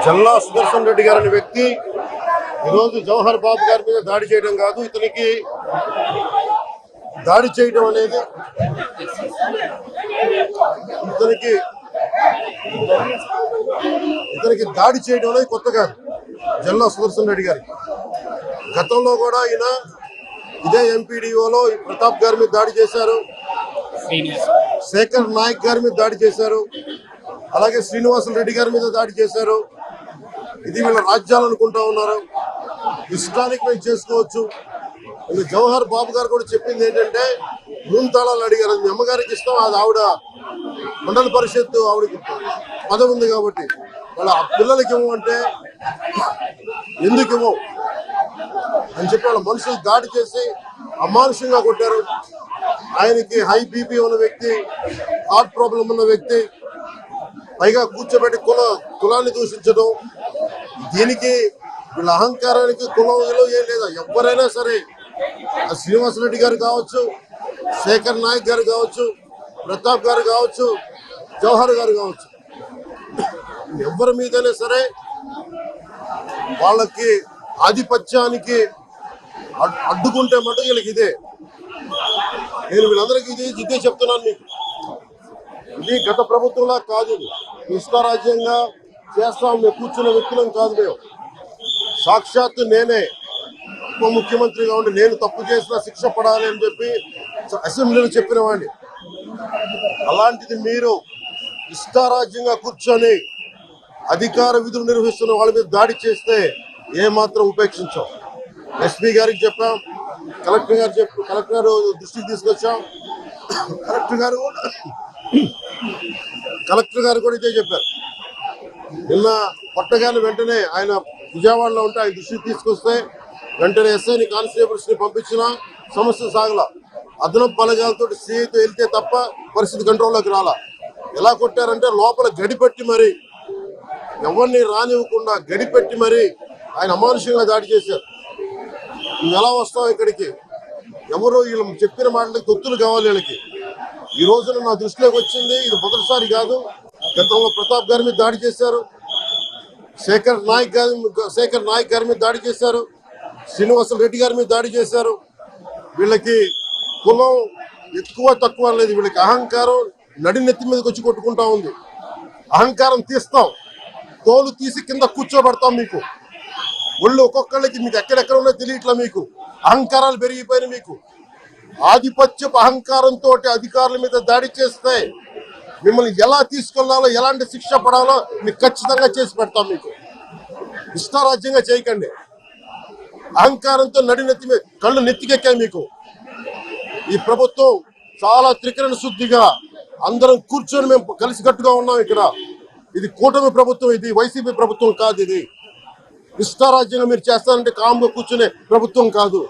జల్లా సుదర్శన్ రెడ్డి గారి వ్యక్తి ఈరోజు జవహర్ బాబు గారి మీద దాడి చేయడం కాదు, ఇతనికి దాడి చేయడం అనేది దాడి చేయడం అనేది కొత్త కాదు. జల్లా సుదర్శన్ రెడ్డి గారికి గతంలో కూడా ఈయన ఇదే ఎంపీడీఓలో ప్రతాప్ గారి మీద దాడి చేశారు, శేఖర్ నాయక్ గారి మీద దాడి చేశారు, అలాగే శ్రీనివాసులు రెడ్డి గారి మీద దాడి చేశారు. ఇది వీళ్ళ రాజ్యాలు అనుకుంటా ఉన్నారు. ఇష్టానికి మేము చేసుకోవచ్చు. జవహర్ బాబు గారు కూడా చెప్పింది ఏంటంటే రూమ్ తాళాలు అడిగారు, మీ అమ్మగారికి ఇష్టం, అది ఆవిడ మండల పరిషత్తు ఆవిడకి పదవి ఉంది కాబట్టి వాళ్ళ పిల్లలకి ఇవ్వమంటే ఎందుకు ఇవ్వవు అని చెప్పి వాళ్ళ మనుషులు దాడి చేసి అమానుషంగా కొట్టారు. ఆయనకి హై బీపీ ఉన్న వ్యక్తి, హార్ట్ ప్రాబ్లం ఉన్న వ్యక్తి, పైగా కూర్చోబెట్టి కులాన్ని దూషించడం. దీనికి వీళ్ళ అహంకారానికి కులం ఏం లేదా. ఎవరైనా సరే, శ్రీనివాసరెడ్డి గారు కావచ్చు, శేఖర్ నాయక్ గారు కావచ్చు, ప్రతాప్ గారు కావచ్చు, జవహర్ గారు కావచ్చు, ఎవరి మీదైనా సరే వాళ్ళకి ఆధిపత్యానికి అడ్డుకుంటే మటుకు వీళ్ళకి ఇదే. నేను వీళ్ళందరికీ ఇదే చెప్తున్నాను మీకు. ఇది గత ప్రభుత్వంలా కాదు, ఇది ఇష్టారాజ్యంగా చేస్తాం మేము కూర్చున్న వ్యక్తులం కాదు. మేము సాక్షాత్తు నేనే ఉప ముఖ్యమంత్రిగా ఉండి నేను తప్పు చేసినా శిక్ష పడాలి అని చెప్పి అసెంబ్లీలో చెప్పిన వాడిని. అలాంటిది మీరు ఇష్టారాజ్యంగా కూర్చొని అధికార విధులు నిర్వహిస్తున్న వాళ్ళ మీద దాడి చేస్తే ఏమాత్రం ఉపేక్షించాం. ఎస్పీ గారికి చెప్పాం, కలెక్టర్ గారు దృష్టికి తీసుకొచ్చాం. కలెక్టర్ గారు కూడా ఇదే చెప్పారు. నిన్న కొట్టగానే వెంటనే ఆయన విజయవాడలో ఉంటే ఆయన దృష్టికి తీసుకొస్తే వెంటనే ఎస్ఐని కానిస్టేబుల్స్ ని పంపించిన సమస్య సాగల. అదనపు బలగాలతో సీఐతో వెళ్తే తప్ప పరిస్థితి కంట్రోల్లోకి రాలా. ఎలా కొట్టారంటే లోపల గడిపెట్టి మరి ఎవరిని రానివ్వకుండా గడిపెట్టి మరి ఆయన అమానుషంగా దాడి చేశారు. నువ్వు ఎలా వస్తావు ఇక్కడికి? ఎవరు వీళ్ళు చెప్పిన మాటలకి తొత్తులు కావాలి వీళ్ళకి. ఈ రోజున నా దృష్టిలోకి వచ్చింది, ఇది మొదటిసారి కాదు. గతంలో ప్రతాప్ గారి మీద దాడి చేశారు, శేఖర్ నాయక్ గారి మీద దాడి చేశారు, శ్రీనివాసులు రెడ్డి గారి మీద దాడి చేశారు. వీళ్ళకి కులం ఎక్కువ తక్కువ లేదు, వీళ్ళకి అహంకారం నడినెత్తి మీదకి వచ్చి కొట్టుకుంటా ఉంది. అహంకారం తీస్తాం, తోలు తీసి కింద కూర్చోబెడతాం. మీకు ఒళ్ళు ఒక్కొక్కళ్ళకి మీకు ఎక్కడెక్కడ ఉన్నో తెలియట్లా. మీకు అహంకారాలు పెరిగిపోయినాయి. మీకు ఆధిపత్యపు అహంకారంతో అధికారుల మీద దాడి చేస్తే మిమ్మల్ని ఎలా తీసుకెళ్లాలో, ఎలాంటి శిక్ష పడాలో మీకు ఖచ్చితంగా చేసి పెడతాం. మీకు ఇష్టారాజ్యంగా చేయకండి. అహంకారంతో నడినెత్తి మీద కళ్ళు నెత్తికెక్కాయి మీకు. ఈ ప్రభుత్వం చాలా త్రికరణ శుద్ధిగా అందరం కూర్చొని మేము కలిసికట్టుగా ఉన్నాం ఇక్కడ. ఇది కూటమి ప్రభుత్వం, ఇది వైసీపీ ప్రభుత్వం కాదు. ఇది ఇష్టారాజ్యంగా మీరు చేస్తారంటే కామ్గా కూర్చునే ప్రభుత్వం కాదు.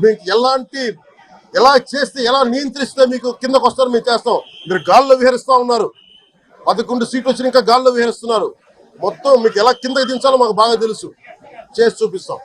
మీకు ఎలా చేస్తే, ఎలా నియంత్రిస్తే మీకు కిందకు వస్తారు మేము చేస్తాం. మీరు గాల్లో విహరిస్తూ ఉన్నారు. 11 సీట్లు వచ్చి ఇంకా గాల్లో విహరిస్తున్నారు. మొత్తం మీకు ఎలా కిందకి దించాలో మాకు బాగా తెలుసు, చేసి చూపిస్తాం.